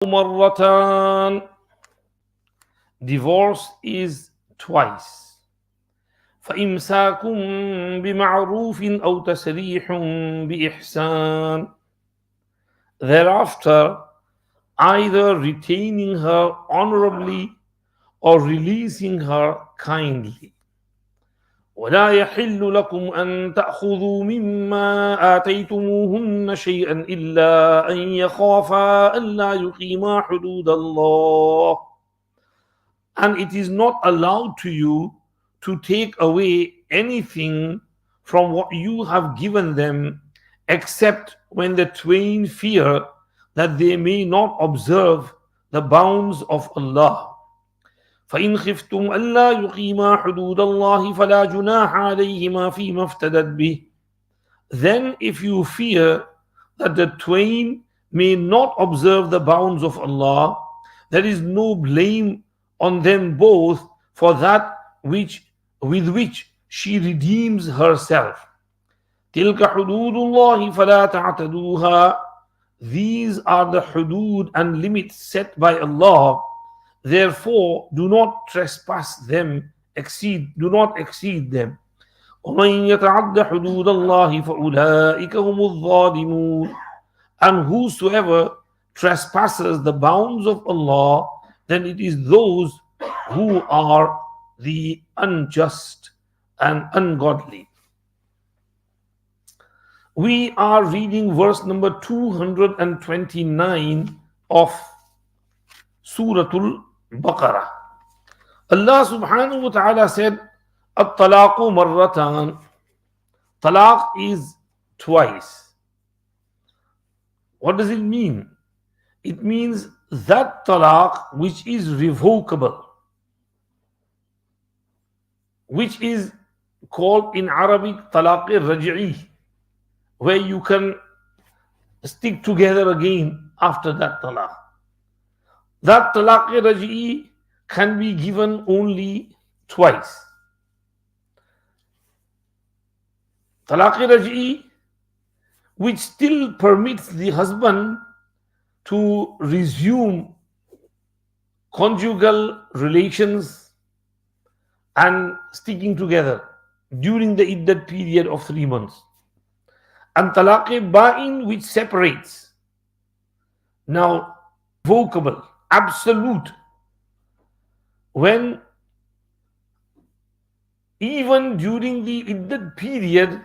مرتان. Divorce is twice. فإمساك بمعروف أو تسريح بإحسان. Thereafter, either retaining her honorably or releasing her kindly. ولا يحل لكم أن تأخذوا مما آتيتموهن شيئا إلا أن يخافا ألا يقيما حدود الله. And it is not allowed to you to take away anything from what you have given them, except when the twain fear that they may not observe the bounds of Allah. فإن خفتم ألا يقيما حدود الله فلا جناح عليهما فيما افتدت به. Then if you fear that the twain may not observe the bounds of Allah, there is no blame on them both for that with which she redeems herself. تلك حدود الله فلا تعتدوها. These are the hudud and limits set by Allah. Therefore, do not trespass them, do not exceed them. وَمَنْ يَتَعَدَّ حُدُودَ اللَّهِ فَأُولَٰئِكَ هُمُ الظَّالِمُونَ. And whosoever trespasses the bounds of Allah, then it is those who are the unjust and ungodly. We are reading verse number 229 of Surah Baqarah. Allah subhanahu wa ta'ala said, At-talaqu marratan. Talaq is twice. What does it mean? It means that talaq which is revocable, which is called in Arabic talaq raj'i, where you can stick together again after that talaq. That talaq raj'i can be given only twice. Talaq raj'i, which still permits the husband to resume conjugal relations and sticking together during the iddat period of 3 months. And talaq ba'in, which separates. Now, revocable, absolute, when even during the iddat period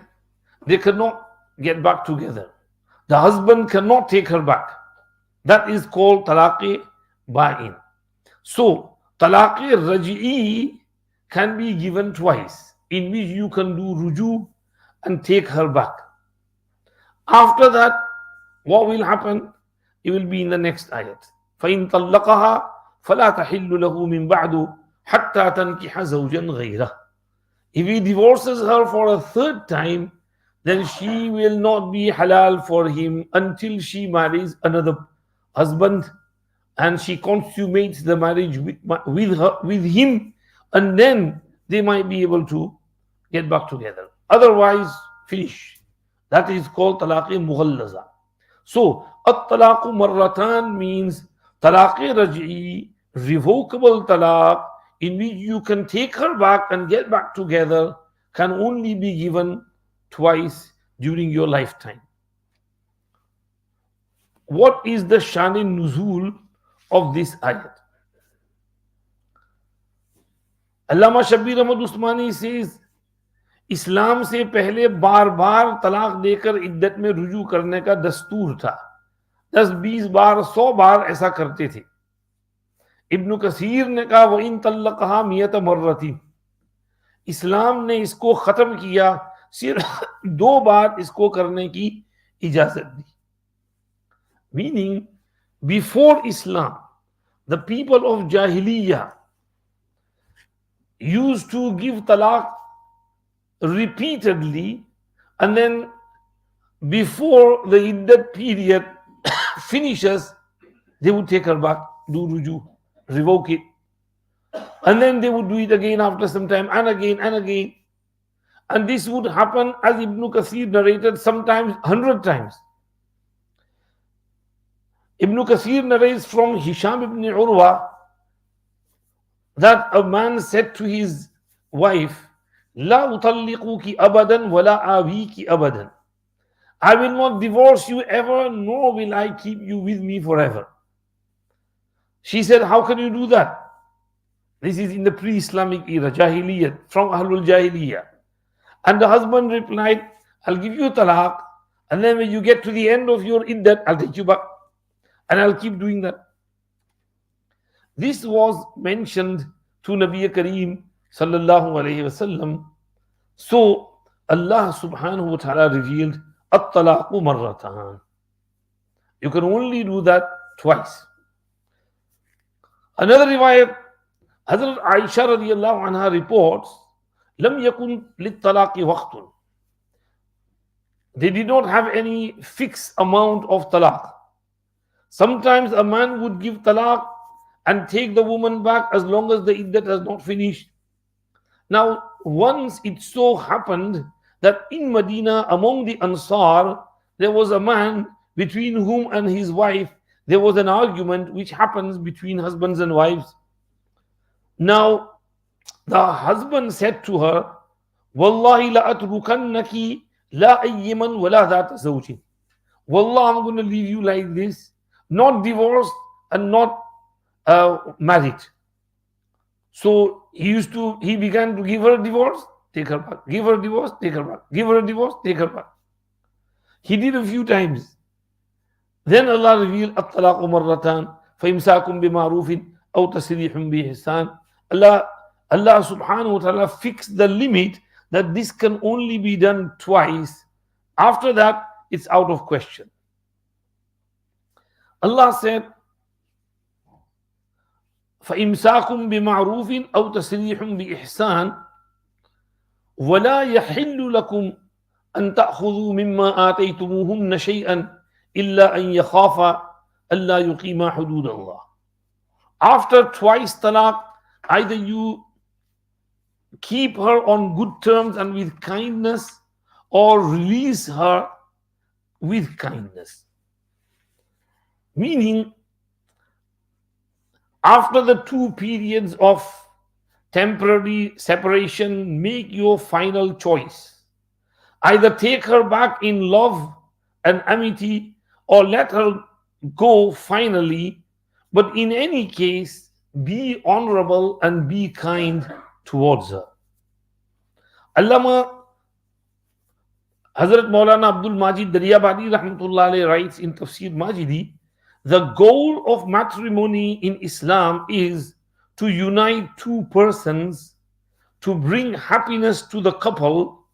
they cannot get back together, the husband cannot take her back, that is called talaq ba'in. So talaq raj'i can be given twice, in which you can do ruju and take her back. After that, what will happen? It will be in the next ayat. فَإِن طَلَّقَهَا فَلَا تَحِلُّ لَهُ مِن بَعْدُ حَتَّى تَنْكِحَ زَوْجًا غَيْرَهُ. If he divorces her for a third time, then she will not be halal for him until she marries another husband and she consummates the marriage with him, and then they might be able to get back together. Otherwise, finish. That is called talaq mughallaza. So, at-talaqu marratan means talaq raj'i, revocable talaq, in which you can take her back and get back together, can only be given twice during your lifetime. What is the Shan-e Nuzul of this ayat? Allama Shabbir Ahmad Usmani says, इस्लाम से पहले बार बार तलाक देकर इद्दत में रुजू करने का दस्तूर था. 10-20 बार 100 बार ऐसा करते थे. इब्न कसीर ने कहा वो इन तल्लक़हा मियत मर्रतीन, इस्लाम ने इसको खत्म किया, सिर्फ 2 बार इसको करने की इजाजत दी. Meaning, before Islam, the people of Jahiliyyah used to give talaq repeatedly, and then before the iddat period finishes, they would take her back, do ruju, revoke it, and then they would do it again after some time, and again and again. And this would happen, as Ibn Kathir narrated, sometimes 100 times. Ibn Kathir narrates from Hisham ibn Urwa that a man said to his wife, La utalliquki abadan wa la awiki abadan. I will not divorce you ever, nor will I keep you with me forever. She said, how can you do that? This is in the pre-Islamic era, Jahiliyyah, from Ahlul Jahiliyyah. And the husband replied, I'll give you talaq, and then when you get to the end of your iddat, I'll take you back. And I'll keep doing that. This was mentioned to Nabi Kareem sallallahu alayhi wasallam. So Allah subhanahu wa ta'ala revealed, At-talaqu marratan. You can only do that twice. Another riwayat, Hazrat Aisha radiyallahu anha reports, Lam yakun lit-talaqi waqtun. They did not have any fixed amount of talaq. Sometimes a man would give talaq and take the woman back as long as the iddat has not finished. Now, once it so happened that in Medina, among the Ansar, there was a man between whom and his wife there was an argument which happens between husbands and wives. Now, the husband said to her, Wallahi la atrukannaki la ayyiman wa la dhata zawjin. Wallah, I'm going to leave you like this, not divorced and not married. So he began to give her a divorce, take her back, give her a divorce, take her back, give her a divorce, take her back. He did a few times. Then Allah revealed, At-talaqu marratan, فَإِمْسَاكُمْ بِمَعْرُوفٍ أَوْ تَسْرِيحٌ بِإِحْسَانٍ. Allah subhanahu wa ta'ala fixed the limit that this can only be done twice. After that, it's out of question. Allah said, فَإِمْسَاكُمْ بِمَعْرُوفٍ أَوْ تَسْرِيحٌ بِإِحْسَانٍ وَلَا يَحِلُّ لَكُمْ أَن تَأْخُذُوا مِمَّا آتَيْتُمُوهُنَّ شَيْئًا إِلَّا أَن يَخَافَا أَلَّا يُقِيمَا حُدُودَ اللَّهِ. After twice talaq, either you keep her on good terms and with kindness, or release her with kindness. Meaning, after the 2 periods of temporary separation, make your final choice. Either take her back in love and amity, or let her go finally. But in any case, be honorable and be kind towards her. Allama Hazrat Maulana Abdul Majid Daryabadi rahmatullah alayhi writes in Tafseer Majidi, the goal of matrimony in Islam is to unite 2 persons, to bring happiness to the couple,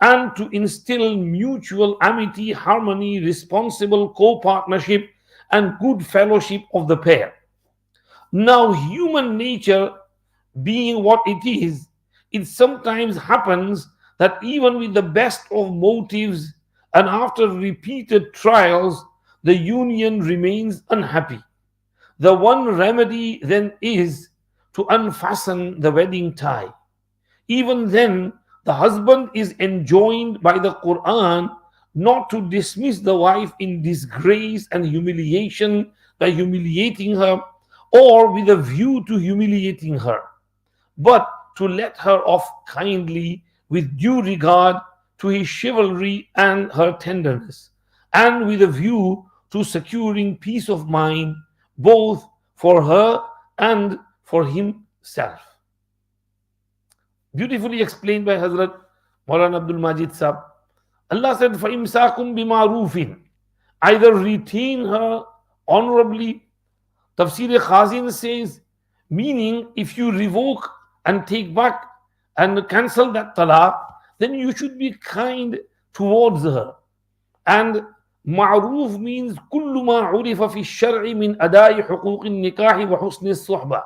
and to instill mutual amity, harmony, responsible co-partnership, and good fellowship of the pair. Now, human nature being what it is, it sometimes happens that even with the best of motives and after repeated trials, the union remains unhappy. The one remedy then is to unfasten the wedding tie. Even then, the husband is enjoined by the Quran not to dismiss the wife in disgrace and humiliation by humiliating her, or with a view to humiliating her, but to let her off kindly with due regard to his chivalry and her tenderness, and with a view to securing peace of mind both for her and for himself. Beautifully explained by Hazrat Maulana Abdul Majid Sahab. Allah said, فَإِمْسَاكُمْ بِمَعْرُوفٍ. Either retain her honorably. Tafsir Khazin says, meaning if you revoke and take back and cancel that talaq, then you should be kind towards her. And ma'roof means كل ما عرف في الشرع من أداء حقوق النكاح وحسن الصحبة.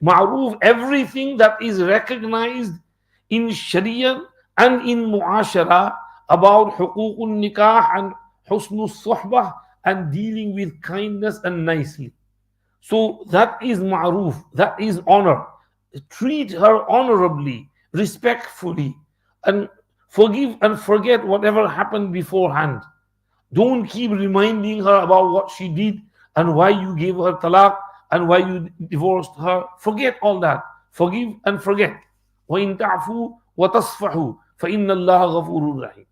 Ma'roof, everything that is recognized in Sharia and in Mu'ashara about huququn nikah and husnul suhbah and dealing with kindness and nicely. So that is ma'roof, that is honor. Treat her honorably, respectfully, and forgive and forget whatever happened beforehand. Don't keep reminding her about what she did and why you gave her talaq and why you divorced her. Forget all that. Forgive and forget. وَإِن تَعْفُوا وَتَصْفَحُوا فَإِنَّ اللَّهَ غَفُورٌ رَحِيمٌ.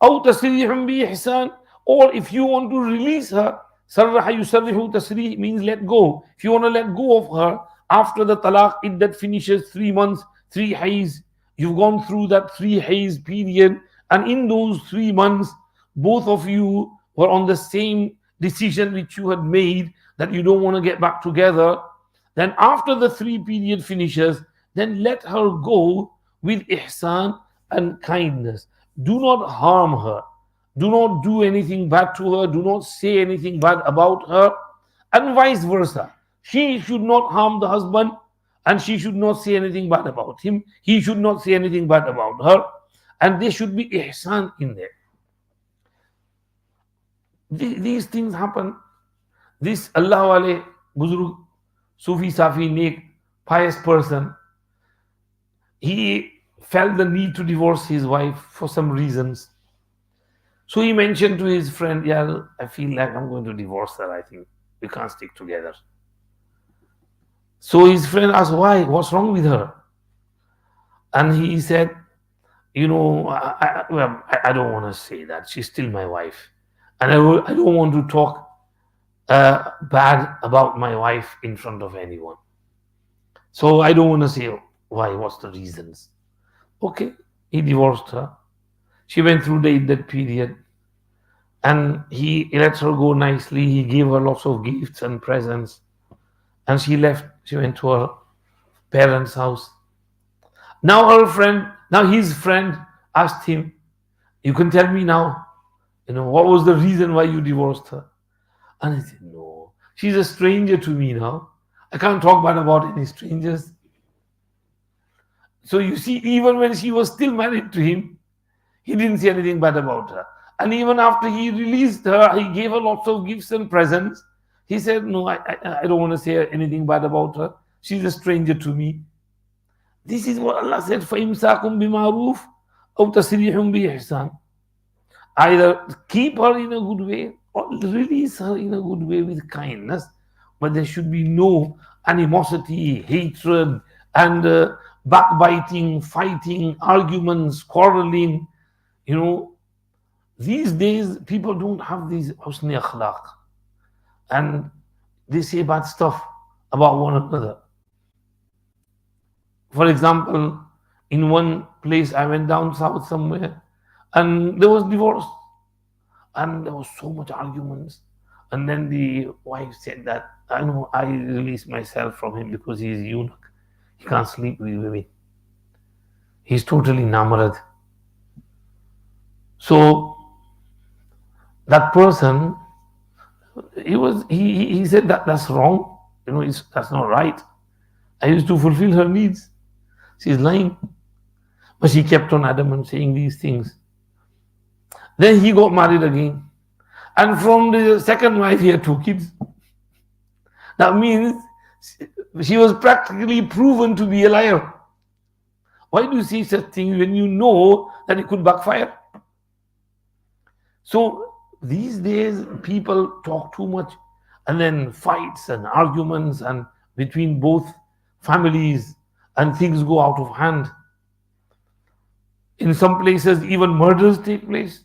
أو تسريح بإحسان, or if you want to release her, سرح يسرح تسريح means let go. If you want to let go of her after the talaq iddat finishes 3 months, 3 hays, you've gone through that 3 hays period, and in those 3 months both of you were on the same decision which you had made that you don't want to get back together, then after the 3 period finishes, then let her go with ihsan and kindness. Do not harm her. Do not do anything bad to her. Do not say anything bad about her. And vice versa. She should not harm the husband and she should not say anything bad about him. He should not say anything bad about her. And there should be ihsan in there. These things happen. This Allah wale, Buzurg, Sufi, Safi, Nek, pious person, he felt the need to divorce his wife for some reasons. So he mentioned to his friend, yeah, I feel like I'm going to divorce her. I think we can't stick together. So his friend asked, why? What's wrong with her? And he said, I don't want to say that. She's still my wife. And I don't want to talk bad about my wife in front of anyone. So I don't want to say why, what's the reasons. Okay, he divorced her. She went through that period and he let her go nicely. He gave her lots of gifts and presents and she left. She went to her parents' house. Now his friend asked him, you can tell me now, what was the reason why you divorced her? And he said, no, she's a stranger to me now. I can't talk bad about any strangers. So you see, even when she was still married to him, he didn't say anything bad about her. And even after he released her, he gave her lots of gifts and presents. He said, no, I don't want to say anything bad about her. She's a stranger to me. This is what Allah said, فَإِمْسَاكُمْ بِمَعْرُوفٍ أَوْ تَسْرِيحٌ بِإِحْسَانٍ. Either keep her in a good way or release her in a good way with kindness. But there should be no animosity, hatred, and backbiting, fighting, arguments, quarreling. These days people don't have these husni akhlaq. And they say bad stuff about one another. For example, in one place I went down south somewhere and there was divorce and there was so much arguments. And then the wife said that, I know I released myself from him because he's eunuch. He can't sleep with women. He's totally namarad. So that person, he said that's wrong. That's not right. I used to fulfill her needs. She's lying. But she kept on adamant saying these things. Then he got married again. And from the second wife, he had 2 kids. That means she was practically proven to be a liar. Why do you say such things when you know that it could backfire? So these days, people talk too much and then fights and arguments and between both families and things go out of hand. In some places, even murders take place.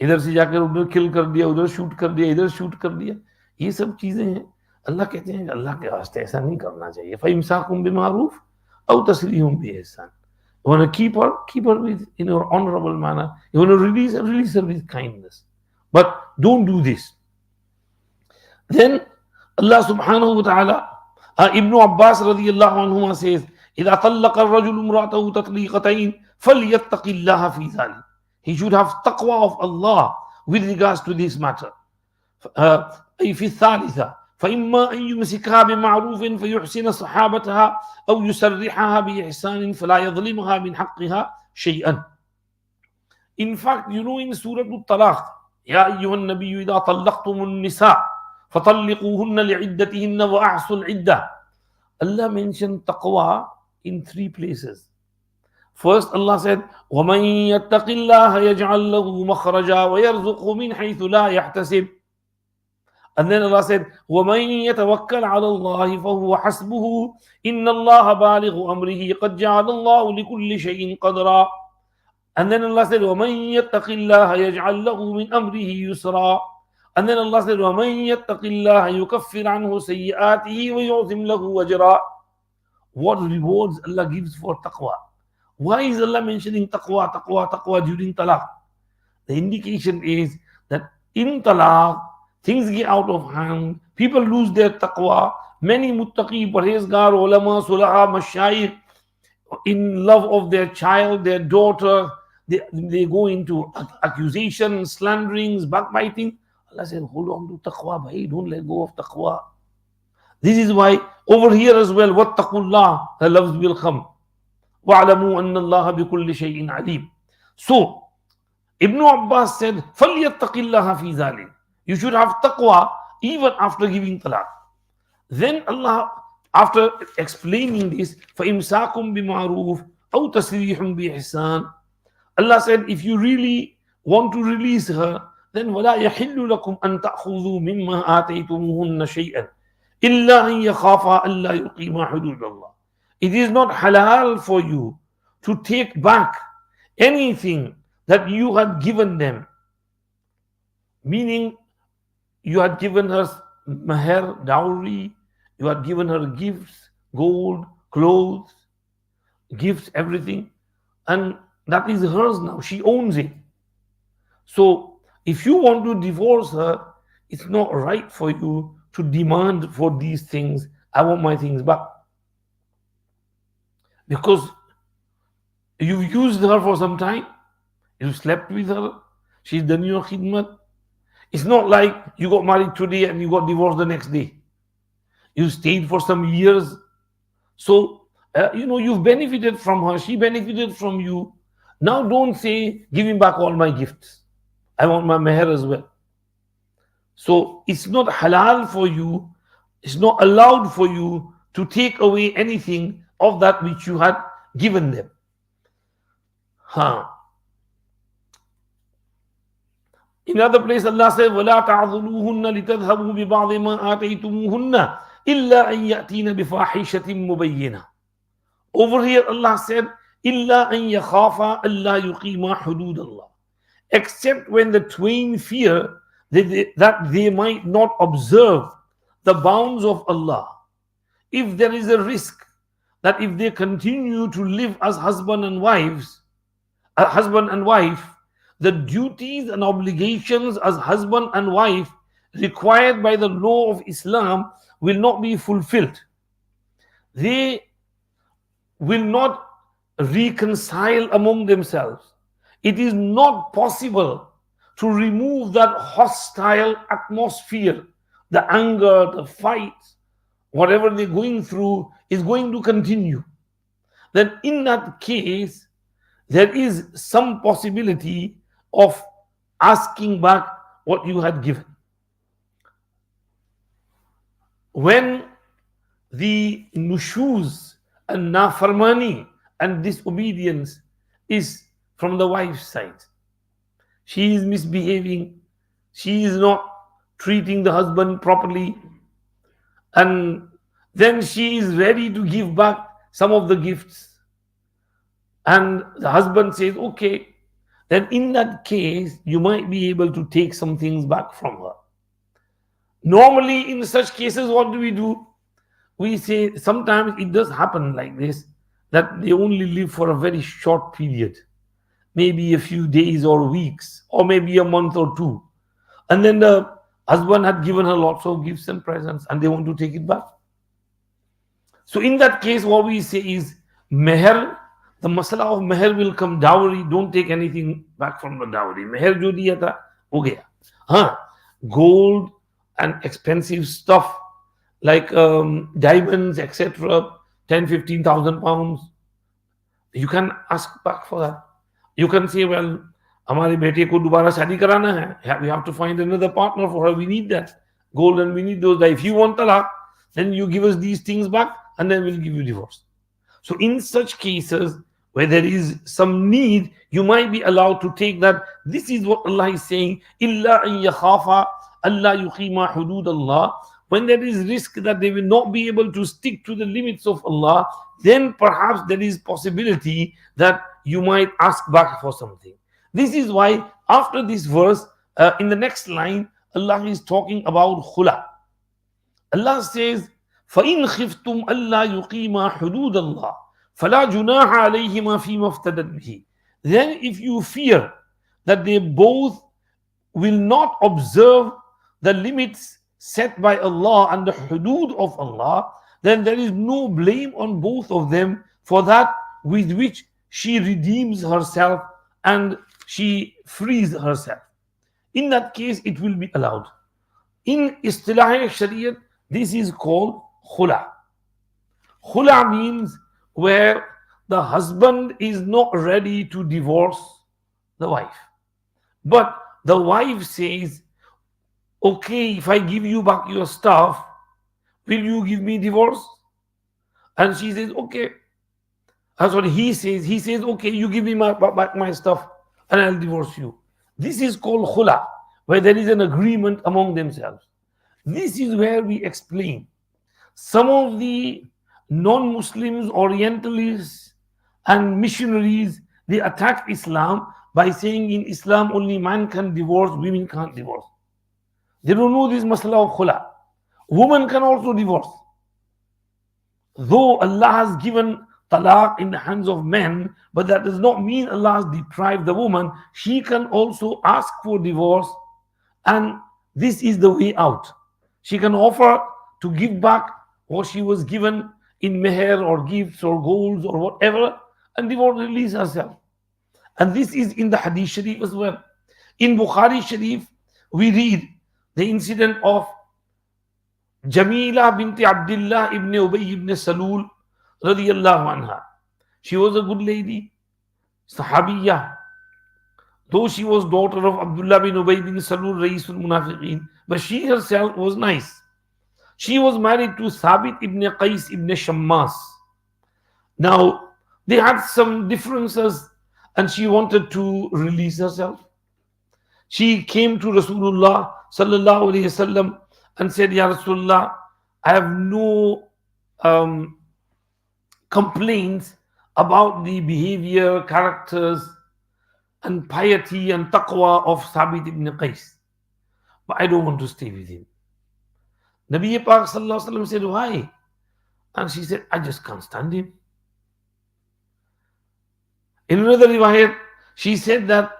इधर से जाकर उधर किल कर दिया, उधर shoot कर दिया, इधर शूट कर दिया. ये सब चीजें हैं. अल्लाह कहते हैं अल्लाह के वास्ते ऐसा नहीं करना चाहिए. فَإِمْسَاكُمْ بِمَعْرُوفٍ أَوْ تَسْرِيحٌ بِإِحْسَانٍ. You want to keep her with in an honorable manner. You want to release her with kindness. But don't do this. Then Allah subhanahu wa ta'ala, Ibn Abbas radiyallahu anhuma says, إِذَا طَلَّقَ الرَّجُلُ امْرَأَتَهُ تَطْلِيقَتَيْنِ فَلْيَتَّقِ اللَّهَ فِي ذَلِكَ. He should have taqwa of Allah with regards to this matter. أي في الثالثة فإما أن يمسكها بمعروف فيحسن صحابتها أو يسرحها بإحسان فلا يظلمها من حقها شيئا. In fact, in Surah Al-Talaq, يا أيها النبي إذا طلقتم النساء فطلقوهن لعدتهن وأحصوا العدة. Allah mentioned taqwa in 3 places. First Allah said, وَمَن يَتَّقِ اللَّهَ يَجْعَل لَّهُ مَخْرَجًا وَيَرْزُقْهُ مِنْ حَيْثُ لَا يَحْتَسِبُ. And then Allah said, وَمَن يَتَوَكَّلْ عَلَى اللَّهِ فَهُوَ حَسْبُهُ إِنَّ اللَّهَ بَالِغُ أَمْرِهِ قَدْ جَعَلَ اللَّهُ لِكُلِّ شَيْءٍ قَدْرًا. And then Allah said, وَمَن يَتَّقِ اللَّهَ يَجْعَل لَّهُ مِنْ أَمْرِهِ يُسْرًا. And then Allah said, وَمَن يَتَّقِ اللَّهَ يُكَفِّرْ عَنْهُ سَيِّئَاتِهِ وَيُعْظِمْ لَهُ أَجْرًا. What rewards Allah gives for taqwa. Why is Allah mentioning taqwa, taqwa, taqwa during talaq? The indication is that in talaq, things get out of hand, people lose their taqwa. Many muttaqi, parhezgar, ulama, sulaha, mashayikh, in love of their child, their daughter, they go into accusation, slanderings, backbiting. Allah said, hold on to taqwa, bhai, don't let go of taqwa. This is why over here as well, wattaqullah, the loves will come. وَاعْلَمُوا أَنَّ اللَّهَ بِكُلِّ شَيْءٍ عَلِيمٌ. So, Ibn Abbas said, فَلْيَتَّقِ اللَّهَ فِي ذَلِكَ. You should have taqwa even after giving talaq. Then Allah, after explaining this, فَإِمْسَاكُمْ بِمَعْرُوفٍ أَوْ تَسْرِيحٌ بِإِحْسَانٍ. Allah said, if you really want to release her, then وَلَا يَحِلُّ لَكُمْ أَن تَأْخُذُوا مِمَّا آتَيْتُمُوهُنَّ شَيْئًا إِلَّا أَن يَخَافَا أَلَّا يُقِيمَا حُدُودَ اللَّهِ. It is not halal for you to take back anything that you had given them, meaning you had given her maher, dowry, you had given her gifts, gold, clothes, gifts, everything, and that is hers now. She owns it. So if you want to divorce her, it's not right for you to demand for these things. I want my things back. Because you've used her for some time, you slept with her, she's done your khidmat. It's not like you got married today and you got divorced the next day. You stayed for some years. So, you've benefited from her, she benefited from you. Now don't say, give me back all my gifts. I want my meher as well. So, it's not halal for you, it's not allowed for you to take away anything of that which you had given them. In other place, Allah says, وَلَا تَعْضُلُوهُنَّ لِتَذْهَبُوا بِبَعْضِ مَا آتَيْتُمُوهُنَّ إِلَّا أَن يَأْتِينَ بِفَاحِشَةٍ مُبَيِّنَةٍ. Over here, Allah said, إِلَّا أَن يَخَافَا أَلَّا يُقِيمَا حُدُودَ اللَّهِ. Except when the twain fear that they might not observe the bounds of Allah. If there is a risk that if they continue to live as husband and wife, the duties and obligations as husband and wife required by the law of Islam will not be fulfilled. They will not reconcile among themselves. It is not possible to remove that hostile atmosphere, the anger, the fights, whatever they're going through is going to continue. Then in that case, there is some possibility of asking back what you had given. When the nushuz and nafarmani and disobedience is from the wife's side, she is misbehaving, she is not treating the husband properly, and then she is ready to give back some of the gifts, and the husband says, okay, then in that case, you might be able to take some things back from her. Normally, in such cases, what do? We say, sometimes it does happen like this, that they only live for a very short period, maybe a few days or weeks, or maybe a month or two. And then the husband had given her lots of gifts and presents, and they want to take it back. So in that case, what we say is, meher, the masala of meher will come, dowry, don't take anything back from the dowry. Meher jo diya tha, ho gaya. Gold and expensive stuff like diamonds, etc., 10,000-15,000 pounds, you can ask back for that. You can say, well, हमारे बेटे को दोबारा शादी कराना है, we have to find another partner for her, we need that gold and we need those. If you want talaq, then you give us these things back and then we'll give you divorce. So in such cases, where there is some need, you might be allowed to take that. This is what Allah is saying, illa an yakhafa alla yuqima hudud Allah. When there is risk that they will not be able to stick to the limits of Allah, then perhaps there is possibility that you might ask back for something. This is why after this verse, in the next line, Allah is talking about khula. Allah says, فَإِنْ خِفْتُمْ أَلَّا يُقِيمَا حُدُودَ اللَّهِ فَلَا جُنَاحَ عَلَيْهِمَا فِي مَا افْتَدَتْ بِهِ. Then if you fear that they both will not observe the limits set by Allah and the hudud of Allah, then there is no blame on both of them for that with which she redeems herself and she frees herself. In that case, it will be allowed. In istilah shariat, this is called khula. Khula means where the husband is not ready to divorce the wife. But the wife says, okay, if I give you back your stuff, will you give me divorce? And she says, okay. That's what he says. He says, okay, you give me back my stuff and I'll divorce you. This is called khula, where there is an agreement among themselves. This is where we explain some of the non-Muslims, Orientalists and missionaries, they attack Islam by saying in Islam only man can divorce, women can't divorce. They don't know this masala of khula. Woman can also divorce. Though Allah has given talaq in the hands of men, but that does not mean Allah has deprived the woman. She can also ask for divorce, and this is the way out. She can offer to give back what she was given in meher or gifts or golds or whatever, and divorce, release herself. And this is in the Hadith Sharif as well. In Bukhari Sharif, we read the incident of Jamila binti Abdullah ibn Ubay ibn Salul radiyallahu anha. She was a good lady, Sahabiyya. Though she was daughter of Abdullah bin Ubay bin Salul, Raisul Munafiqeen, but she herself was nice. She was married to Thabit ibn Qais ibn Shammas. Now, they had some differences and she wanted to release herself. She came to Rasulullah sallallahu alayhi wasallam and said, Ya Rasulullah, I have no complaints about the behavior, characters and piety and taqwa of Thabit ibn Qais, but I don't want to stay with him. Nabi Pak sallallahu alaihi wasallam said, why? And she said, I just can't stand him. In another riwayat, she said that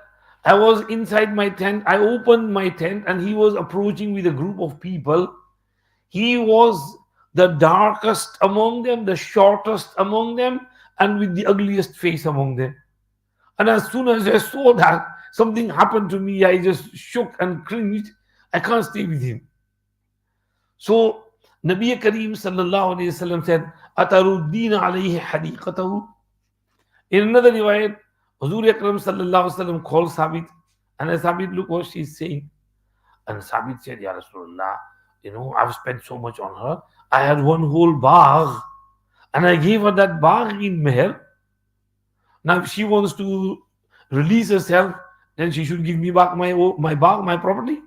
I was inside my tent, I opened my tent and he was approaching with a group of people. He was the darkest among them, the shortest among them, and with the ugliest face among them. And as soon as I saw that, something happened to me. I just shook and cringed. I can't stay with him. So Nabi Kareem sallallahu alayhi wasallam said, Ataruddina alayhi hadiqatahu. In another riwayat, Huzur Akram sallallahu alayhi wasallam called Thabit, and as Thabit, look what she's saying. And Thabit said, Ya Rasulullah, I've spent so much on her. I had one whole bagh, and I gave her that bagh in meher. Now, if she wants to release herself, then she should give me back my bagh, my property.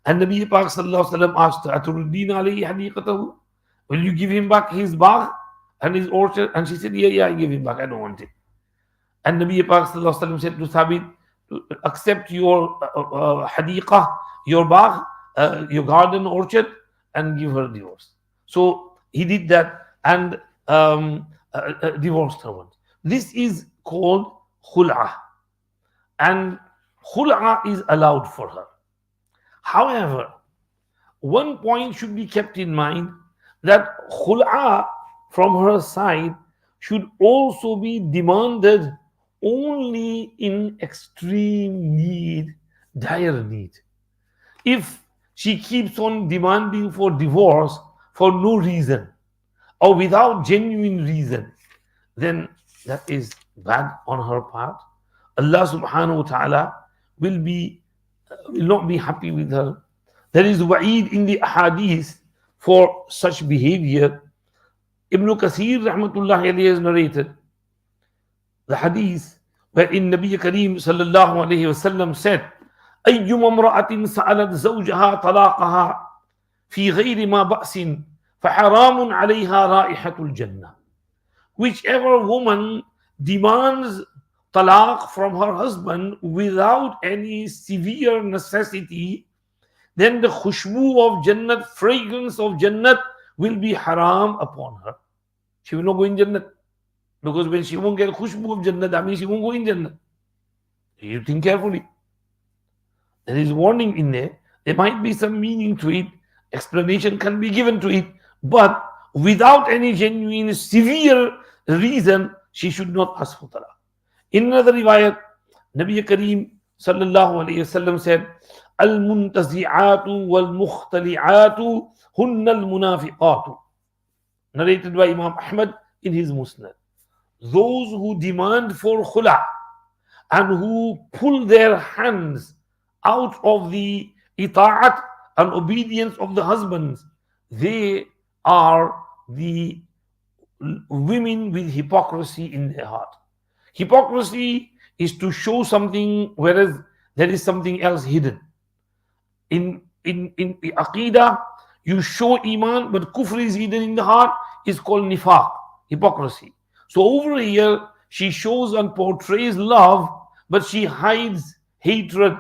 And Nabi Pak sallallahu alaihi wasallam asked her, Aturuddina alayhi hadiqatahu? Will you give him back his bagh and his orchard? And she said, yeah, I give him back. I don't want it. And Nabi Pak sallallahu alaihi wasallam said to Thabit, accept your hadiqah, your bagh, your garden orchard, and give her divorce. So he did that and divorced her once. This is called khul'ah, and khul'ah is allowed for her. However, one point should be kept in mind, that khul'ah from her side should also be demanded only in extreme need, dire need. If she keeps on demanding for divorce for no reason or without genuine reason, then that is bad on her part. Allah subhanahu wa ta'ala will not be happy with her. There is wa'id in the ahadith for such behavior. Ibn Kathir rahmatullahi alayhi has narrated The hadith wherein Nabi Kareem sallallahu alayhi wasallam said, أيما امرأة سألت زوجها طلاقها في غير ما بأس فحرام عليها رائحة الجنة. Whichever woman demands talaq from her husband without any severe necessity, then the khushbu of Jannat, fragrance of Jannat, will be haram upon her. She will not go in Jannat. Because when she won't get khushbu of Jannat, that means she won't go in Jannat. You think carefully. There is warning in there. There might be some meaning to it. Explanation can be given to it. But without any genuine, severe reason, she should not ask for talaq. In another riwayat, Nabi Kareem sallallahu alayhi wasallam said, Al-muntazi'atu wal-mukhtali'atu hunna al-munafiqatu. Narrated by Imam Ahmad in his Musnad. Those who demand for khula and who pull their hands out of the ita'at and obedience of the husbands, they are the women with hypocrisy in their heart. Hypocrisy is to show something whereas there is something else hidden. In Aqidah, you show Iman, but kufr is hidden in the heart, is called nifaq, hypocrisy. So over here, she shows and portrays love, but she hides hatred.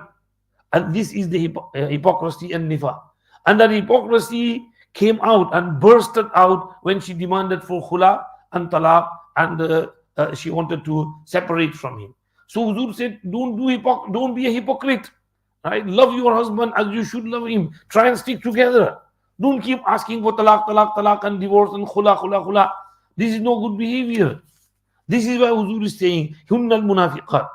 And this is the hypocrisy and nifaq. And that hypocrisy came out and bursted out when she demanded for khula and talaq, and she wanted to separate from him. So Huzur said, don't be a hypocrite. Right? Love your husband as you should love him. Try and stick together. Don't keep asking for talaq, talaq, talaq, and divorce and khula, khula, khula. This is no good behavior. This is why Huzur is saying, Hunnal munafiqat.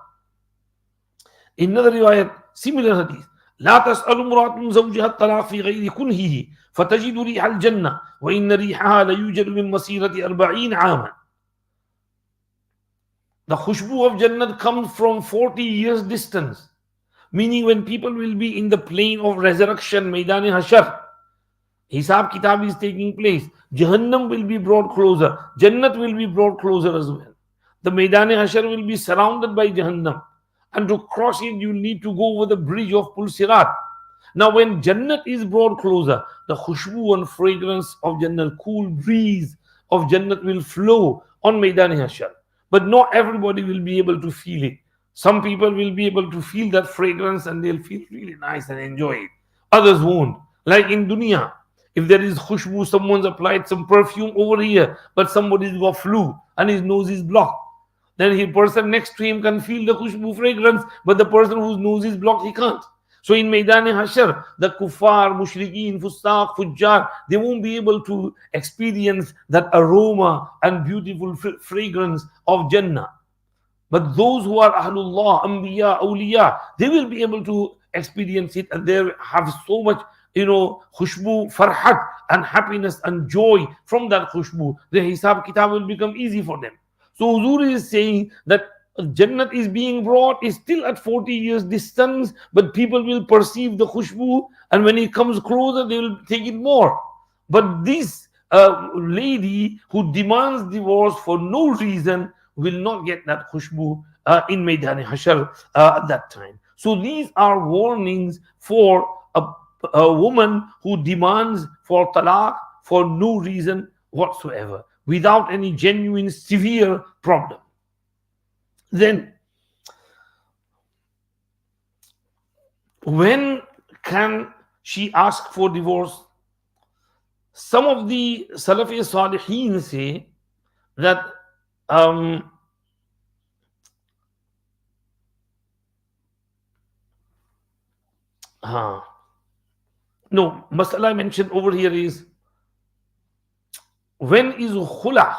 In another riwayat, similar hadith. لا تسأل امرأة زوجها الطلاق في غير كنهه فتجد ريح الجنة وإن ريحها ليوجد من مسيرة 40 عاما. The khushbu of Jannah comes from 40 years distance. Meaning when people will be in the plane of resurrection, Maidani Hashar, Hisab Kitab is taking place. Jahannam will be brought closer. Jannat will be brought closer as well. The Maidani Hashar will be surrounded by Jahannam. And to cross it, you need to go over the bridge of Pul Sirat. Now, when Jannat is brought closer, the khushbu and fragrance of Jannat, cool breeze of Jannat will flow on Maidani Hashar. But not everybody will be able to feel it. Some people will be able to feel that fragrance and they'll feel really nice and enjoy it. Others won't. Like in dunya, if there is khushbu, someone's applied some perfume over here, but somebody's got flu and his nose is blocked. Then the person next to him can feel the khushbu fragrance, but the person whose nose is blocked, he can't. So in Maidani Hashar, the kuffar, mushrikeen, fustaq, fujjar, they won't be able to experience that aroma and beautiful fragrance of Jannah. But those who are Ahlullah, Anbiya, Awliya, they will be able to experience it, and they have so much, khushbu, farhat, and happiness and joy from that khushbu. The Hisab Kitab will become easy for them. So Huzur is saying that Jannat is being brought, is still at 40 years distance, but people will perceive the khushbu, and when it comes closer, they will take it more. But this lady who demands divorce for no reason will not get that khushbu in Maidani Hashar at that time. So these are warnings for a woman who demands for talaq for no reason whatsoever, without any genuine severe problem. Then, when can she ask for divorce? Some of the Salafi Salihin say that no, masala I mentioned over here is, when is khula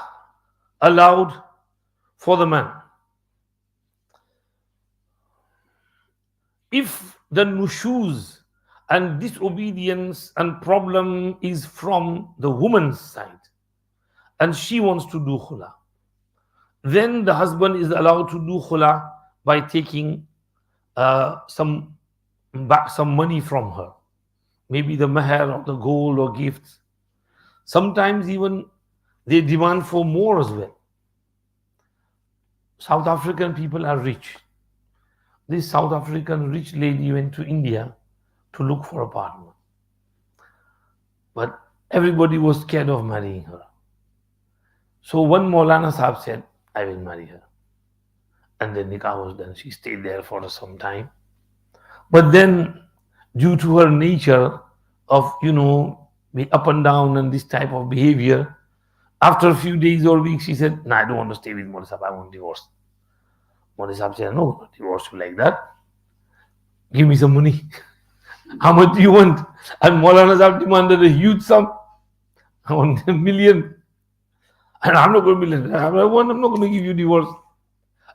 allowed for the man? If the nushuz and disobedience and problem is from the woman's side and she wants to do khula, then the husband is allowed to do khula by taking some money from her, maybe the mahr or the gold or gifts. Sometimes even they demand for more as well. South African people are rich. This South African rich lady went to India to look for a partner. But everybody was scared of marrying her. So one Maulana Sahib said, I will marry her. And then nikah was done. She stayed there for some time. But then, due to her nature of, be up and down and this type of behavior, after a few days or weeks, she said, no, I don't want to stay with Maulana Sahib. I want divorce. Maulana Sahib said, no, divorce you like that. Give me some money. How much do you want? And Maulana Sahib demanded a huge sum. I want $1 million. And I'm not going to million. I'm not going to give you divorce.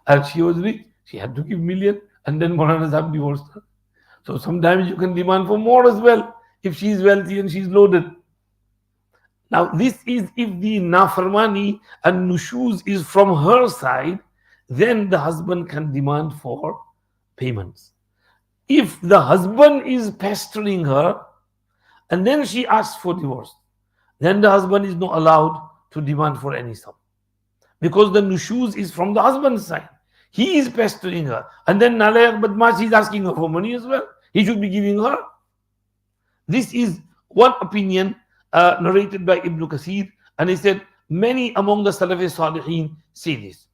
And she was rich. She had to give $1 million. And then Maulana Sahib divorced her. So sometimes you can demand for more as well if she is wealthy and she is loaded. Now this is if the nafarmani and nushuz is from her side, then the husband can demand for payments. If the husband is pestering her and then she asks for divorce, then the husband is not allowed to demand for any sum. Because the nushuz is from the husband's side. He is pestering her. And then Nalayak Badmash is asking her for money as well. He should be giving her. This is one opinion narrated by Ibn Kathir. And he said, many among the Salafi Salihin say this.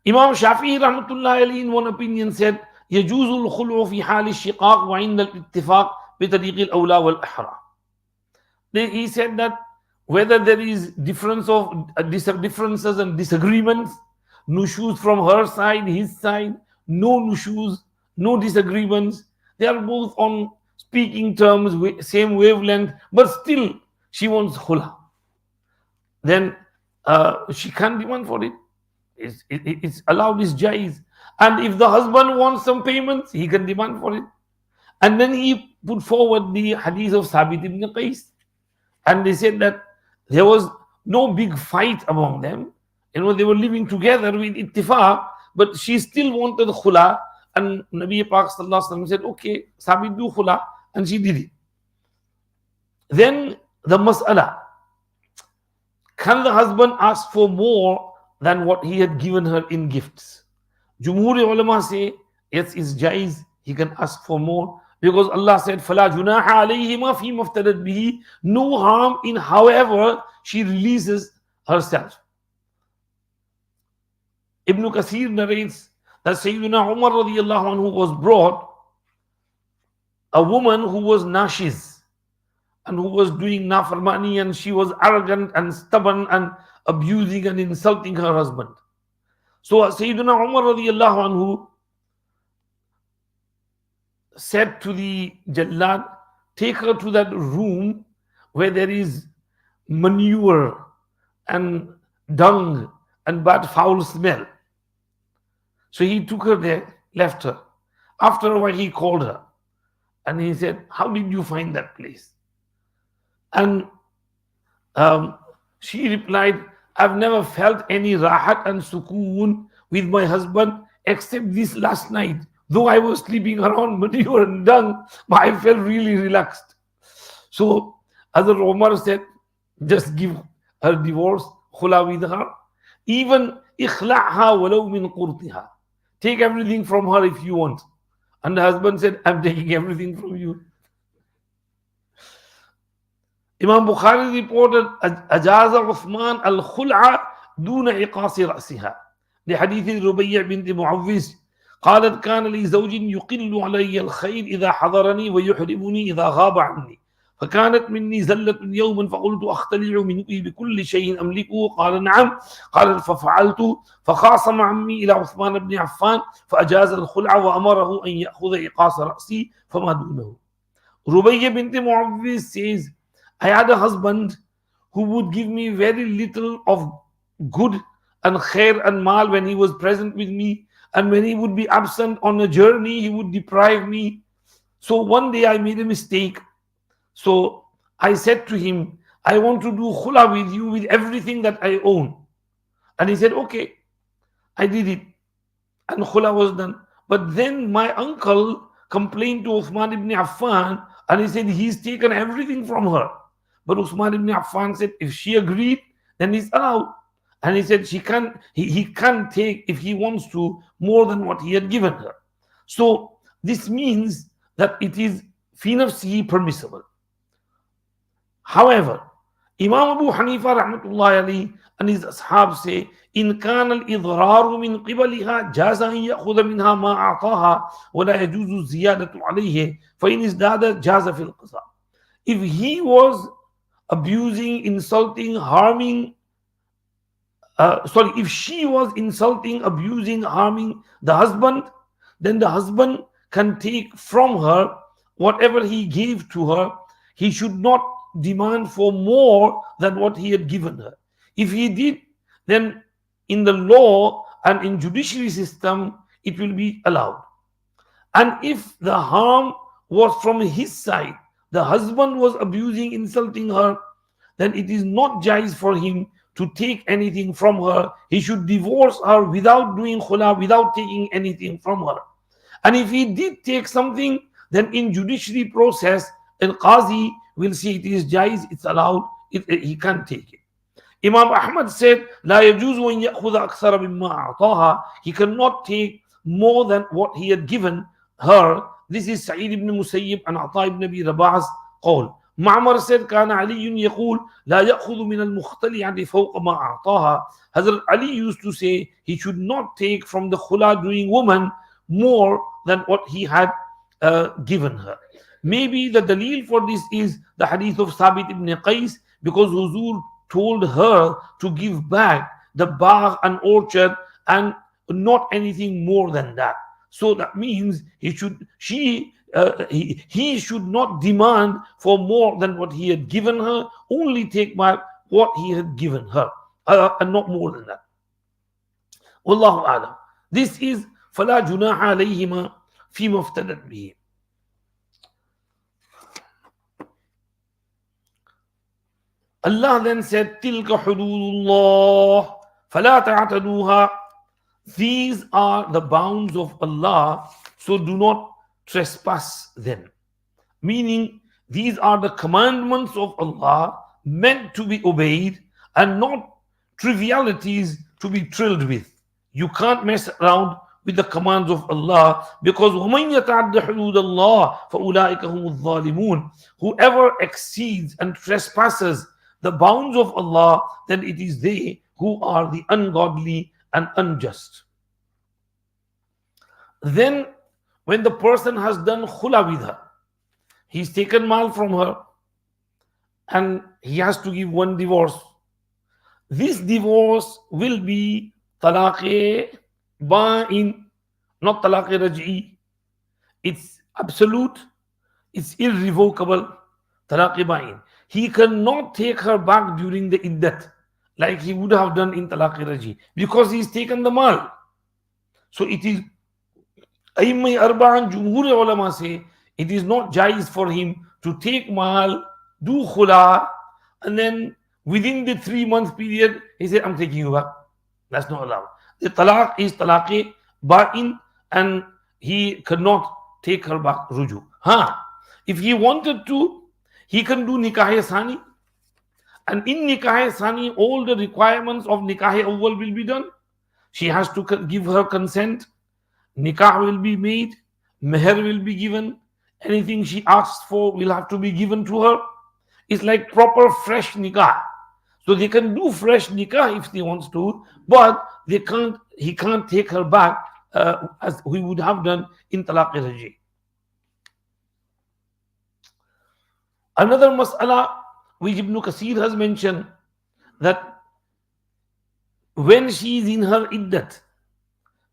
Imam Shafi'i Rahmatullah Ali in one opinion said, يجوز الخلع في حال الشقاق وعند الاتفاق بطريق الأولى والأحرى. He said that whether there is differences and disagreements, nushuz from her side, his side, no nushuz, no disagreements, they are both on speaking terms, same wavelength, but still she wants khula. Then she can't demand for it. It's allowed, it's jaiz. And if the husband wants some payments, he can demand for it. And then he put forward the hadith of Sabit ibn Qais. And they said that there was no big fight among them. They were living together with ittifaq, but she still wanted khula. And Nabi Pak Sallallahu Alaihi Wasallam said, okay, Sabit do khula. And she did it. Then the mas'ala. Can the husband ask for more than what he had given her in gifts? Jumhur ulama say, yes, it's jaiz. He can ask for more. Because Allah said, فَلَا جُنَاحَ عَلَيْهِمَا فِي مَفْتَدَتْ بِهِ. No harm in however she releases herself. Ibn Kathir narrates that Sayyidina Umar radiallahu anhu was brought a woman who was nashiz and who was doing nafarmani, and she was arrogant and stubborn and abusing and insulting her husband. So Sayyidina Umar radiallahu anhu said to the Jallad, take her to that room where there is manure and dung and bad foul smell. So he took her there, left her. After a while he called her and he said, how did you find that place? And she replied, I've never felt any rahat and sukoon with my husband except this last night. Though I was sleeping around manure and dung, but I felt really relaxed. So Hazrat Umar said, just give her divorce, khula with her. Even ikhla'ha walau min qurtiha. Take everything from her if you want. And the husband said, I'm taking everything from you. Imam Bukhari reported, Ajaza Uthman al-khul'a duna iqasi ra'siha. The hadith Rubayya bint Muawwiz. قالت كان لي زوج يقل علي الخير إذا حضرني ويحرمني إذا غاب عني فكانت مني زلة يوما فقلت أختلع منك بكل شيء أملكه قال نعم قال ففعلت فخاصم عمي إلى عثمان بن عفان فأجاز الخلع وأمره أن يأخذ إقاص رأسي فما دونه. Rubayya bint Muawwiz says, I had a husband who would give me very little of good and khair and mal when he was present with me. And when he would be absent on a journey, he would deprive me. So one day I made a mistake. So I said to him, I want to do khula with you with everything that I own. And he said, okay. I did it. And khula was done. But then my uncle complained to Uthman ibn Affan and he said, he's taken everything from her. But Uthman ibn Affan said, if she agreed, then it's allowed. And he said he can't take, if he wants to, more than what he had given her. So this means that it is fi nafsihi permissible. However, Imam Abu Hanifa rahmatullahi alayhi and his ashab say, إن كان الإضرار من قبلها جاز أن يأخذ منها ما أعطاها ولا يجوز الزيادة عليه فإن ازداد جاز في القضاء. If he was abusing, insulting, harming, if she was insulting, abusing, harming the husband, then the husband can take from her whatever he gave to her. He should not demand for more than what he had given her. If he did, then in the law and in judiciary system, it will be allowed. And if the harm was from his side, the husband was abusing, insulting her, then it is not jais for him to take anything from her. He should divorce her without doing khula, without taking anything from her. And if he did take something, then in judiciary process, al-qazi will say it is jais, it's allowed, he can't take it. Imam Ahmad said, لا يجوز أن يأخذ أكثر مما أعطاها. He cannot take more than what he had given her. This is Sa'id ibn Musayyib and Ata ibn Abi Rabah's قول. معمر said, كان علي يقول لا يأخذ من المختلعة فوق ما أعطاها. Hazrat Ali used to say, he should not take from the khula doing woman more than what he had given her. Maybe the dalil for this is the hadith of Sabit ibn Qais, because Huzur told her to give back the bagh and orchard and not anything more than that. So that means he should not demand for more than what he had given her, only take back what he had given her, and not more than that. Wallahu a'lam. This is فَلَا جُنَاحَ عَلَيْهِمَا فِيمَا افْتَدَتْ بِهِ. Allah then said, تِلْكَ حُدُودُ اللَّهِ فَلَا تَعْتَدُوهَا. These are the bounds of Allah, so do not trespass them. Meaning, these are the commandments of Allah meant to be obeyed and not trivialities to be thrilled with. You can't mess around with the commands of Allah, because وَمَنْ يَتَعَدَّ حُدُودَ اللَّهِ فَأُولَٰئِكَ هُمُ الظَّالِمُونَ. Whoever exceeds and trespasses the bounds of Allah, then it is they who are the ungodly and unjust. Then, when the person has done khula with her, he's taken mal from her and he has to give one divorce. This divorce will be talaq ba'in, not talaq raj'i. It's absolute, it's irrevocable. Talaq ba'in. He cannot take her back during the iddat like he would have done in talaq raj'i, because he's taken the mal. So it is Aimai Arba'an Jumhur ulama say it is not jais for him to take mal, do khula, and then within the 3-month period he said, I'm taking you back. That's not allowed. The talaq is talaq ba'in, and he cannot take her back ruju. If he wanted to, he can do nikah sani, and in nikah sani all the requirements of nikah awwal will be done. She has to give her consent, nikah will be made, meher will be given, anything she asks for will have to be given to her. It's like proper fresh nikah. So they can do fresh nikah if he wants to, but he can't take her back as we would have done in talaq raj'i. Another mas'ala which Ibn Kathir has mentioned, that when she is in her iddat,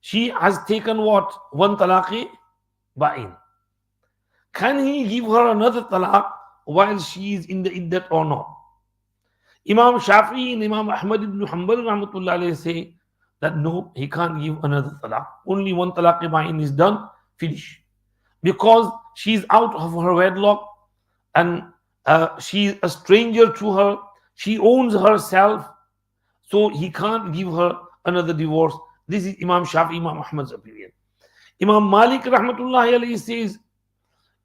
she has taken what? One talaq ba'in. Can he give her another talaq while she is in the iddat or not? Imam Shafi'i and Imam Ahmad ibn Hanbal rahmatullah alayhi say that no, he can't give another talaq. Only one talaq ba'in is done, finish. Because she is out of her wedlock and she is a stranger to her, she owns herself, so he can't give her another divorce. This is Imam Shafi, Imam Ahmad's opinion. Imam Malik rahmatullahi alayhi says,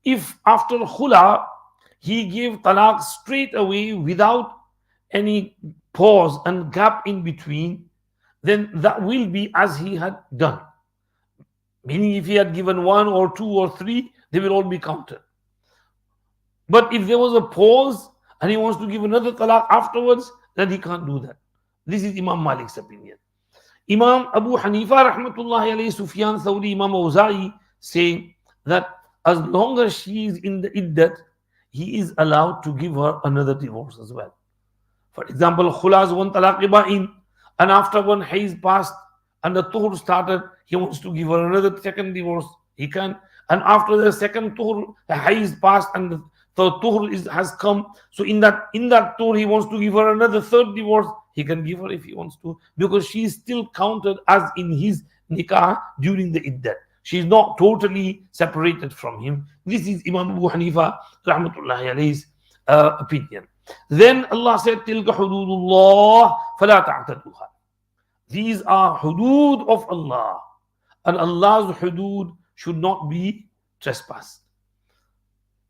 if after khula he gave talaq straight away without any pause and gap in between, then that will be as he had done. Meaning, if he had given one or two or three, they will all be counted. But if there was a pause and he wants to give another talaq afterwards, then he can't do that. This is Imam Malik's opinion. Imam Abu Hanifa rahmatullahi alayhi, Sufyan Thawri, Imam Awza'i say that as long as she is in the iddat, he is allowed to give her another divorce as well. For example, khula is one talaq in, and after one hayz passed and the tuhur started, he wants to give her another second divorce, he can. And after the second tuhur, the hayz passed and the tuhur has come, so in that tuhur he wants to give her another third divorce, he can give her if he wants to, because she is still counted as in his nikah during the iddat. She is not totally separated from him. This is Imam Abu Hanifa rahmatullahi alayhi's opinion. Then Allah said, Tilka hududullah fala ta'taduha. These are hudud of Allah, and Allah's hudud should not be trespassed.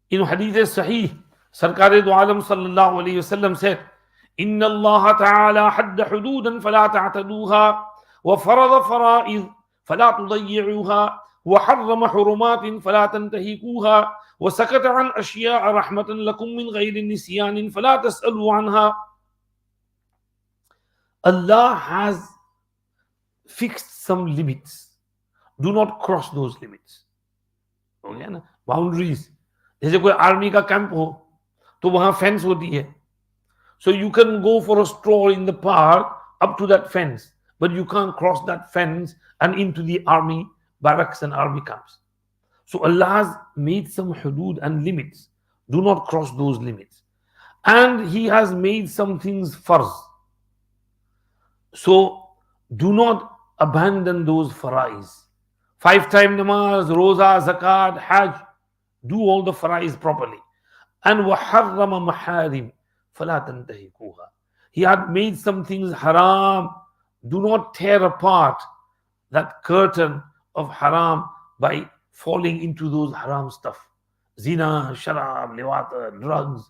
In Hadith Sahih, Sarkar do Alam sallallahu alayhi wasallam said, Inna Allah ta'ala hadda hududan fala ta'taduha, wa farada fara'id fala tudayyi'uha, wa harrama hurumatin fala tantahikuha, wa sakata an ashya'a rahmatan lakum min ghayri nisyanin fala tas'alu anha. Allah has fixed some limits. Do not cross those limits. Okay, na? Boundaries. जैसे कोई army का camp हो तो वहां fence होती है, so you can go for a stroll in the park up to that fence, but you can't cross that fence and into the army barracks and army camps. So Allah has made some hudud and limits. Do not cross those limits. And He has made some things farz. So do not abandon those farais. 5-time namaz, roza, zakat, hajj. Do all the farais properly. And وَحَرَّمَ مَحَارِمْ فَلَا تَنْتَهِكُوهَا. He had made some things haram. Do not tear apart that curtain of haram by falling into those haram stuff. Zina, sharab, liwata, drugs,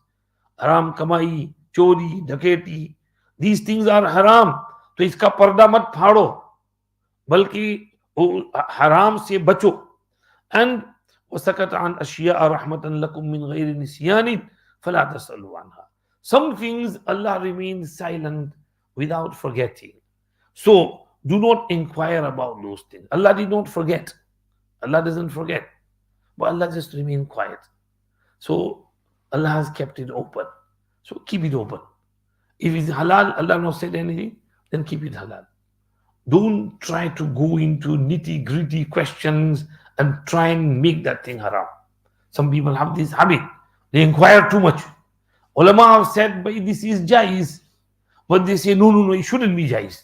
haram kamai, chori, daketi. These things are haram. तो इसका पर्दा मत फाड़ो, बल्कि हराम से बचो. And وَسَكَتَ عَنْ أَشْيَاءَ رَحْمَةً لَكُمْ مِنْ غَيْرِ نِسْيَانٍ فَلَا تَسْأَلُوا عَنْهَا. Some things Allah remains silent without forgetting. So do not inquire about those things. Allah did not forget. Allah doesn't forget. But Allah just remained quiet. So Allah has kept it open. So keep it open. If it's halal, Allah not said anything, then keep it halal. Don't try to go into nitty-gritty questions and try and make that thing haram. Some people have this habit. They inquire too much. Ulama have said, but this is jais. But they say, no, it shouldn't be jais.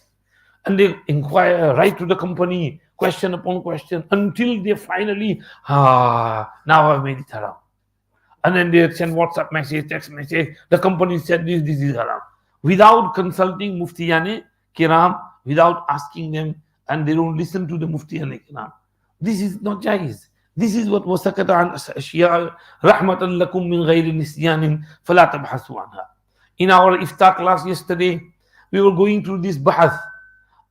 And they inquire, write to the company, question upon question, until they finally, now I've made it haram. And then they send WhatsApp message, text message, the company said this is haram. Without consulting Muftiyane Kiram, without asking them, and they don't listen to the Muftiyane Kiram. This is not jais. This is what وَسَكَتَ عَنْ أَشْيَاءَ رَحْمَةً لَكُمْ مِنْ غَيْرِ نِسْيَانٍ فَلَا تَبْحَثُوا عَنْهَا. In our iftar class yesterday, we were going through this bahath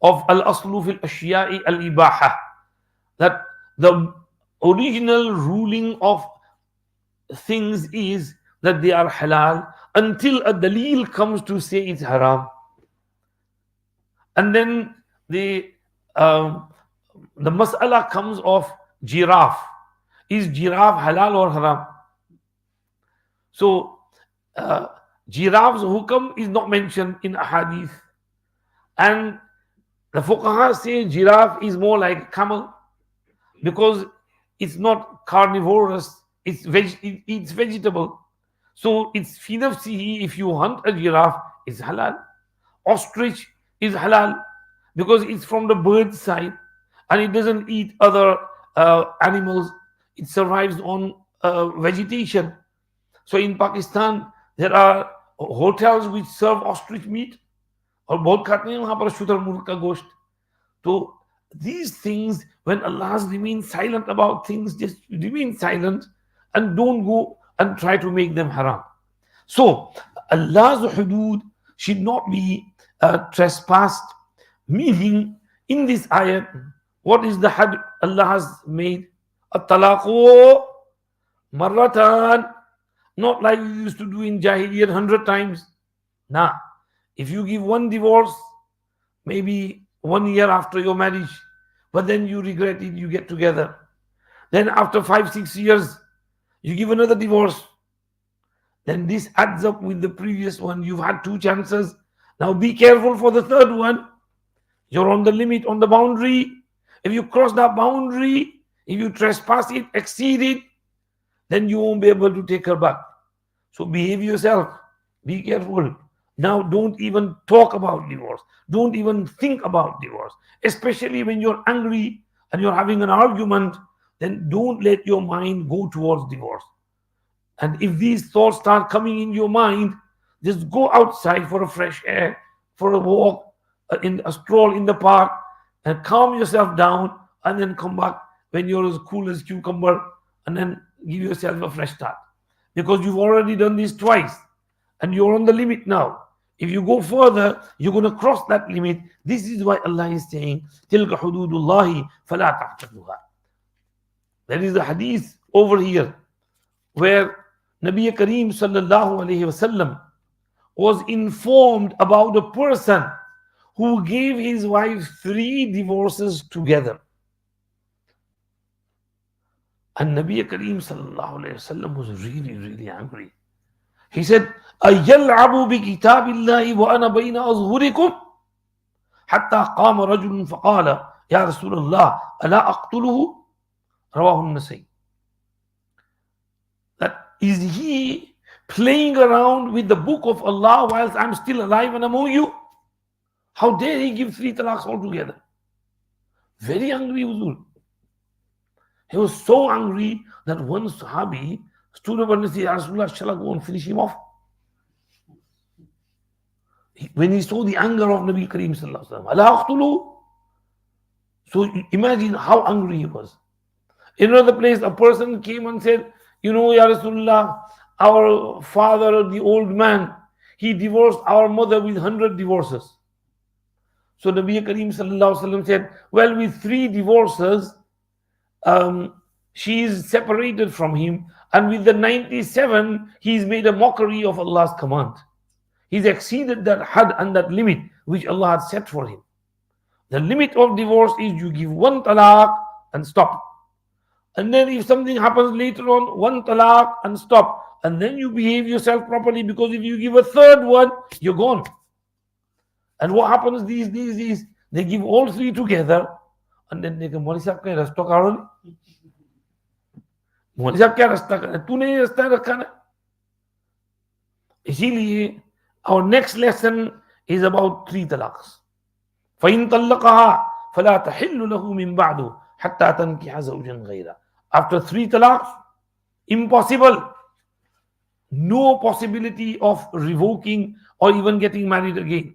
of al-aslu fil ashya'i al-ibaha, that the original ruling of things is that they are halal until a dalil comes to say it's haram. And then the mas'ala comes of giraffe. Is giraffe halal or haram? So giraffe's hukam is not mentioned in ahadith. And the fuqaha say giraffe is more like camel because it's not carnivorous, it eats vegetable. So it's fi nafsihi, if you hunt a giraffe, it's halal. Ostrich is halal because it's from the bird side and it doesn't eat other animals. It survives on vegetation. So in Pakistan, there are hotels which serve ostrich meat. और बहुत खाते हैं वहां पर शुतुरमुर्ग का गोश्त. So these things, when Allah has remained silent about things, just remain silent and don't go and try to make them haram. So Allah's hudud should not be trespassed. Meaning, in this ayat, what is the had Allah has made? At-talaqu marratan. Not like we used to do in Jahiliyyah 100 times. Nah. If you give one divorce, maybe 1 year after your marriage, but then you regret it, you get together. Then after 5-6 years, you give another divorce. Then this adds up with the previous one. You've had 2 chances. Now be careful for the third one. You're on the limit, on the boundary. If you cross that boundary, if you trespass it, exceed it, then you won't be able to take her back. So behave yourself. Be careful. Now don't even talk about divorce. Don't even think about divorce. Especially when you're angry and you're having an argument, then don't let your mind go towards divorce. And if these thoughts start coming in your mind, just go outside for a fresh air, for a walk, in a stroll in the park, and calm yourself down, and then come back when you're as cool as cucumber, and then give yourself a fresh start. Because you've already done this twice, and you're on the limit now. If you go further, you're going to cross that limit. This is why Allah is saying, تِلْكَ حُدُودُ اللَّهِ فَلَا تَعْتَدُوهَا. There is a hadith over here where Nabi Kareem sallallahu alayhi wasallam was informed about a person who gave his wife 3 divorces together. And Nabi Kareem sallallahu alayhi wasallam was really, really angry. He said, أَيَلْعَبُ بِكِتَابِ اللَّهِ وَأَنَا بَيْنَ أَظْهُرِكُمْ حَتَّى قَامَ رَجُلٌ فَقَالَ يَا رَسُولَ اللَّهِ أَلَا أَقْتُلُهُ رواه النسائي. That is he playing around with the book of Allah whilst I'm still alive and among you? How dare he give 3 talaqs altogether? Very angry Huzur. He was so angry that one Sahabi stood up and said, Ya Rasulullah, shall I go and finish him off? When he saw the anger of Nabi Kareem sallallahu alaihi wasallam, Ala aqtulu. So imagine how angry he was. In another place, a person came and said, you know, Ya Rasulullah, our father, the old man, he divorced our mother with 100 divorces. So Nabi Kareem sallallahu alaihi wasallam said, well, with 3 divorces, she is separated from him, and with the 97, he's made a mockery of Allah's command. He's exceeded that had and that limit which Allah had set for him. The limit of divorce is you give 1 talaq and stop. And then if something happens later on, 1 talaq and stop. And then you behave yourself properly, because if you give a third one, you're gone. And what happens these days is they give all 3 together, and then they come, Mawli Sahab ka rasta karo nahi? Mawli Sahab kya rasta kar? Tune rasta rakha na? Isiliye, our next lesson is about 3 talaqs. فَإِن طَلَّقَهَا فَلَا تَحِلُّ لَهُ مِن بَعْدُ حَتَّى تَنْكِحَ زَوْجًا غَيْرَهُ. After 3 talaqs, impossible. No possibility of revoking or even getting married again.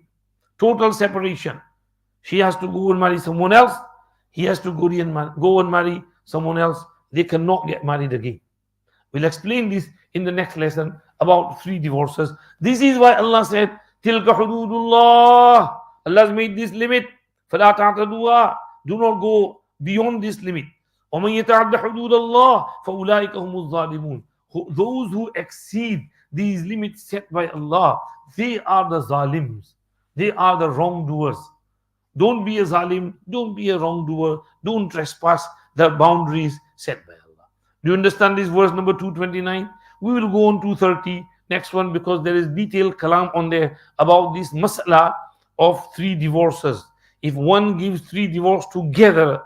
Total separation. She has to go and marry someone else. He has to go and marry someone else. They cannot get married again. We'll explain this in the next lesson about 3 divorces. This is why Allah said, تِلْكَ حُدُودُ اللَّهِ. Allah has made this limit. فَلَا تَعْتَدُوهَا. Do not go beyond this limit. وَمَنْ يَتَعَدَّ حُدُودَ اللَّهِ فَأُولَٰئِكَ هُمُ الظَّالِمُونَ. Those who exceed these limits set by Allah, they are the zalims. They are the wrongdoers. Don't be a zalim. Don't be a wrongdoer. Don't trespass the boundaries set by Allah. Do you understand this verse number 229? We will go on 230, next one, because there is detailed kalam on there about this mas'ala of 3 divorces. If one gives 3 divorces together,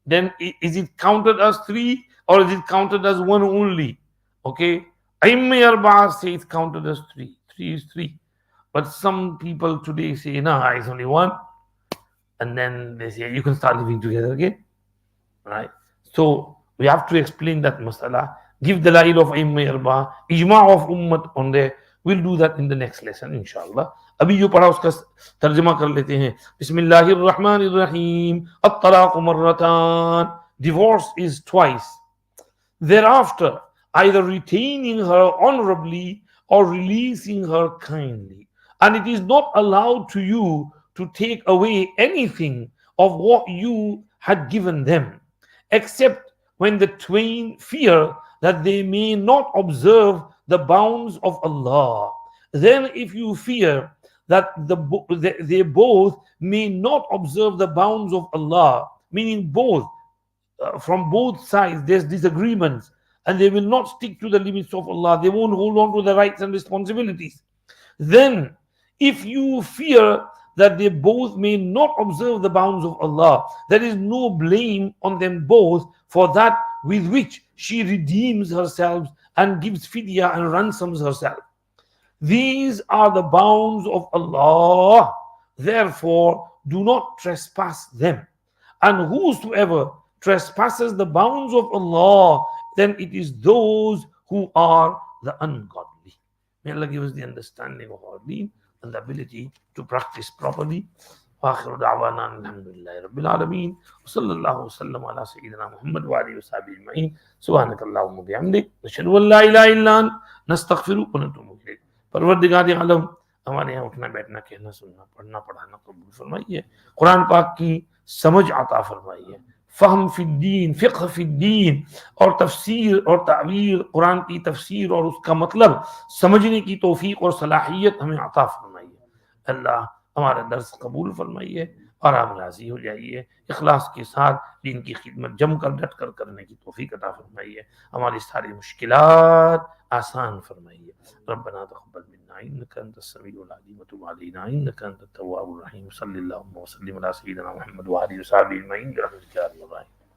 then is it counted as 3 or is it counted as 1 only? Okay, Aimma Arba'a say it's counted as 3. 3 is 3. But some people today say, no, it's only 1. And then they say, you can start living together again. Right? So we have to explain that masala. Give dalail of Aimma Arba'a, ijma' of ummat on there. We'll do that in the next lesson, inshallah. अभी जो पढ़ा उसका तर्जुमा कर लेते हैं. Bismillahirrahmanirrahim. At-talaq marratan. Divorce is twice. Thereafter, either retaining her honorably or releasing her kindly. and it is not allowed to you to take away anything of what you had given them, except when the twain fear that they may not observe the bounds of Allah. Then, if you fear that they both may not observe the bounds of Allah, meaning both, from both sides there's disagreements, and they will not stick to the limits of Allah, they won't hold on to the rights and responsibilities. Then, if you fear that they both may not observe the bounds of Allah, there is no blame on them both for that with which she redeems herself and gives fidya and ransoms herself. These are the bounds of Allah, therefore do not trespass them. And whosoever trespasses the bounds of Allah, then it is those who are the ungodly. May Allah give us the understanding of our deen and the ability to practice properly. وآخر دعوانا الحمد لله رب العالمين وصلى الله وسلم على سيدنا محمد وآله وصحبه أجمعين سبحانك اللهم وبحمدك نشهد أن لا إله إلا أنت نستغفرك ونتوب إليك. परवरदिगार आलम, हमारे यहाँ उठना बैठना कहना सुनना पढ़ना पढ़ाना कबूल फरमाइए, कुरान पाक की समझ अता फरमाइए, फहम फिद्दीन फिक्ह फिद्दीन और तफसीर और तावील कुरान की तफसीर और उसका मतलब समझने की तौफीक और सलाहियत हमें अता फरमाइए। अल्लाह हमारा दर्स कबूल फरमाइए और आप राजी हो जाइए, इखलास के साथ दीन की खिदमत जमकर डट कर करने की तौफीक अता फरमाइए, हमारी सारी मुश्किलात आसान फरमाइए। रब्बना तक़ब्बल मिन्ना इन्नका अंतस समीउल अलीम व तुब अलैना इन्नका अंतत तव्वाबुर रहीम। सल्लल्लाहु अलैहि वसल्लम अला सय्यिदिना मुहम्मद व आलिहि व सहबिहि अजमईन।